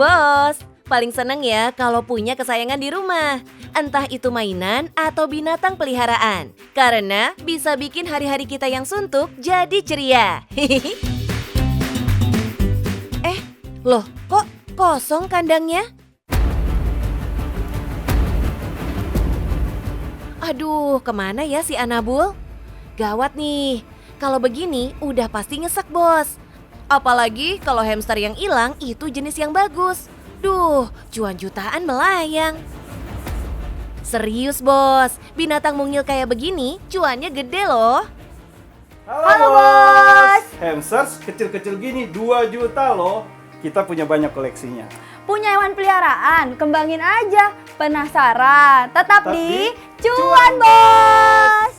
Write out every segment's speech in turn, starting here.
Bos, paling seneng ya kalau punya kesayangan di rumah. Entah itu mainan atau binatang peliharaan. Karena bisa bikin hari-hari kita yang suntuk jadi ceria. Loh, kok kosong kandangnya? Aduh, kemana ya si Anabul? Gawat nih, kalau begini udah pasti nyesek bos. Apalagi kalau hamster yang hilang itu jenis yang bagus. Duh, cuan jutaan melayang. Serius bos, binatang mungil kayak begini cuannya gede loh. Halo bos. Hamsters kecil-kecil gini 2 juta loh. Kita punya banyak koleksinya. Punya hewan peliharaan, kembangin aja. Penasaran? Tetap di Cuan Cuan Bos.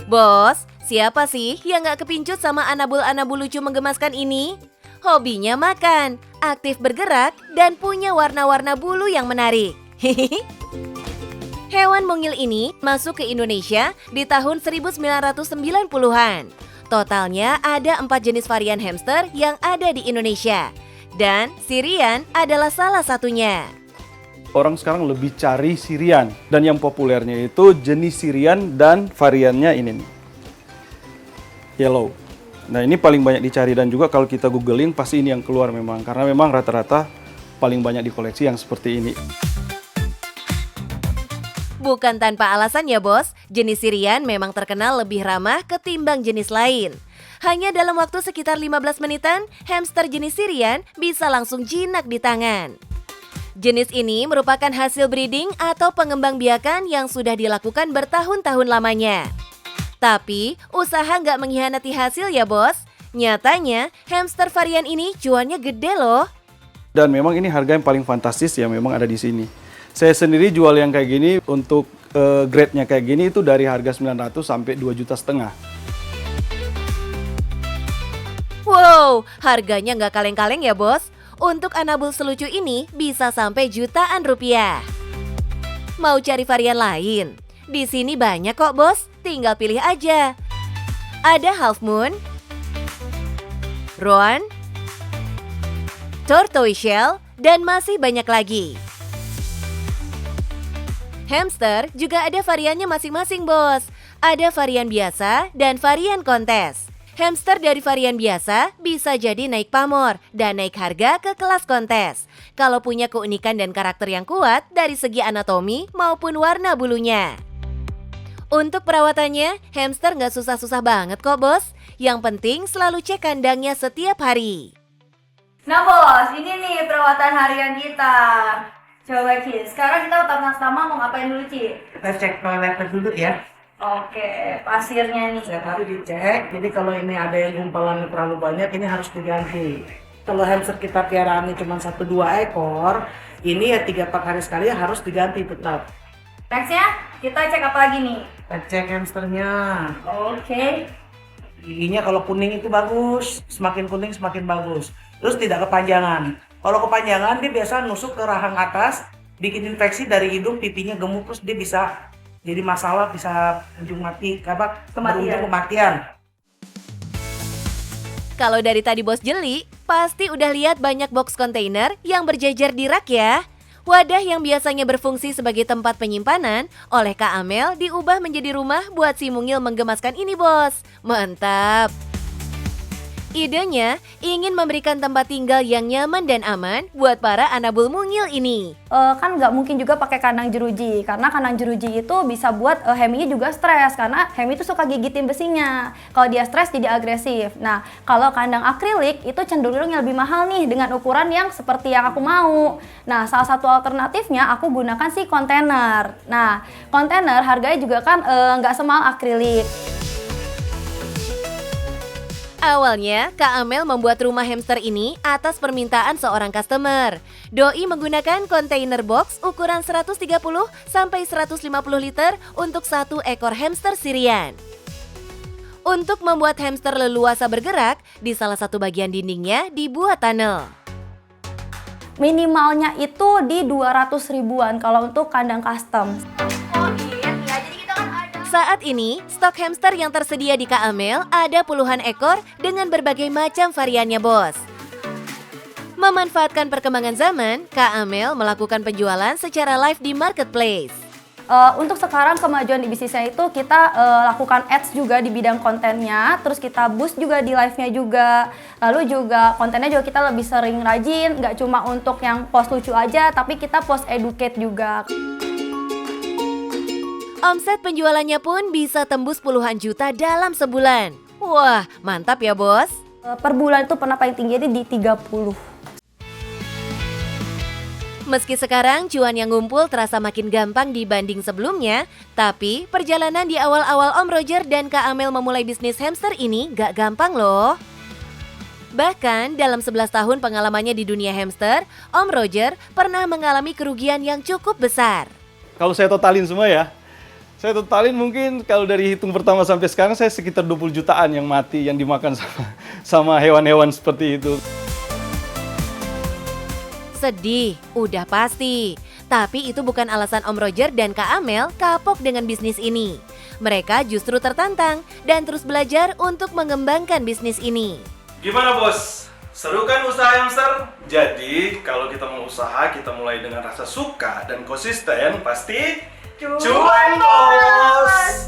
Bos, siapa sih yang gak kepincut sama anabul-anabul lucu menggemaskan ini? Hobinya makan, aktif bergerak, dan punya warna-warna bulu yang menarik. Hewan mungil ini masuk ke Indonesia di tahun 1990-an. Totalnya ada 4 jenis varian hamster yang ada di Indonesia. Dan Syrian adalah salah satunya. Orang sekarang lebih cari Syrian. Dan yang populernya itu jenis Syrian dan variannya ini nih. Yellow. Nah ini paling banyak dicari dan juga kalau kita googling pasti ini yang keluar memang. Karena memang rata-rata paling banyak dikoleksi yang seperti ini. Bukan tanpa alasan ya bos, jenis Syrian memang terkenal lebih ramah ketimbang jenis lain. Hanya dalam waktu sekitar 15 menitan, hamster jenis Syrian bisa langsung jinak di tangan. Jenis ini merupakan hasil breeding atau pengembangbiakan yang sudah dilakukan bertahun-tahun lamanya. Tapi, usaha nggak mengkhianati hasil ya bos. Nyatanya, hamster varian ini cuannya gede loh. Dan memang ini harga yang paling fantastis ya memang ada di sini. Saya sendiri jual yang kayak gini untuk grade-nya kayak gini itu dari harga 900 sampai 2,5 juta. Wow, harganya nggak kaleng-kaleng ya bos. Untuk anabul selucu ini bisa sampai jutaan rupiah. Mau cari varian lain? Di sini banyak kok bos, tinggal pilih aja. Ada half moon, roan, tortoise shell, dan masih banyak lagi. Hamster juga ada variannya masing-masing bos. Ada varian biasa dan varian kontes. Hamster dari varian biasa bisa jadi naik pamor dan naik harga ke kelas kontes. Kalau punya keunikan dan karakter yang kuat dari segi anatomi maupun warna bulunya. Untuk perawatannya, hamster nggak susah-susah banget kok bos. Yang penting selalu cek kandangnya setiap hari. Nah bos, ini nih perawatan harian kita. Coba Ci, sekarang kita pertama-tama mau ngapain dulu Ci? Kita cek toiletnya dulu ya. Oke, pasirnya nih. Setiap hari dicek, jadi kalau ini ada yang gumpalannya terlalu banyak, ini harus diganti. Kalau hamster kita piaraannya cuma 1-2 ekor, ini ya 3-4 hari sekali harus diganti tetap. Nextnya, kita cek apa lagi nih? Kita cek hamsternya. Oke. Giginya kalau kuning itu bagus, semakin kuning semakin bagus. Terus tidak kepanjangan. Kalau kepanjangan dia biasa nusuk ke rahang atas, bikin infeksi dari hidung, pipinya gemuk, terus dia bisa jadi masalah, bisa ujung mati, berujung kematian. Kalau dari tadi bos jeli, pasti udah lihat banyak box kontainer yang berjejer di rak ya. Wadah yang biasanya berfungsi sebagai tempat penyimpanan oleh Kak Amel diubah menjadi rumah buat si mungil menggemaskan ini bos. Mantap! Idenya ingin memberikan tempat tinggal yang nyaman dan aman buat para anabul mungil ini. Kan nggak mungkin juga pakai kandang jeruji, karena kandang jeruji itu bisa buat Heminya juga stres, karena Hemi itu suka gigitin besinya. Kalau dia stres jadi agresif. Nah, kalau kandang akrilik itu cenderung lebih mahal nih dengan ukuran yang seperti yang aku mau. Nah, salah satu alternatifnya aku gunakan si kontainer. Nah, kontainer harganya juga kan nggak semahal akrilik. Awalnya, Kak Amel membuat rumah hamster ini atas permintaan seorang customer. Doi menggunakan kontainer box ukuran 130 sampai 150 liter untuk 1 ekor hamster Syrian. Untuk membuat hamster leluasa bergerak, di salah satu bagian dindingnya dibuat tunnel. Minimalnya itu di 200 ribuan kalau untuk kandang custom. Saat ini, stok hamster yang tersedia di Kak Amel ada puluhan ekor dengan berbagai macam variannya, bos. Memanfaatkan perkembangan zaman, Kak Amel melakukan penjualan secara live di marketplace. Untuk sekarang kemajuan di bisnisnya itu kita lakukan ads juga di bidang kontennya, terus kita boost juga di live-nya juga. Lalu juga kontennya juga kita lebih sering rajin, nggak cuma untuk yang post lucu aja, tapi kita post educate juga. Omset penjualannya pun bisa tembus puluhan juta dalam sebulan. Wah, mantap ya, bos. Per bulan itu pernah paling tinggi di 30. Meski sekarang cuan yang ngumpul terasa makin gampang dibanding sebelumnya, tapi perjalanan di awal-awal Om Roger dan Kak Amel memulai bisnis hamster ini gak gampang loh. Bahkan dalam 11 tahun pengalamannya di dunia hamster, Om Roger pernah mengalami kerugian yang cukup besar. Kalau saya totalin semua ya, saya totalin mungkin kalau dari hitung pertama sampai sekarang saya sekitar 20 jutaan yang mati, yang dimakan sama hewan-hewan seperti itu. Sedih, udah pasti. Tapi itu bukan alasan Om Roger dan Kak Amel kapok dengan bisnis ini. Mereka justru tertantang dan terus belajar untuk mengembangkan bisnis ini. Gimana bos? Seru kan usaha hamster? Jadi kalau kita mau usaha, kita mulai dengan rasa suka dan konsisten, pasti cuan bos!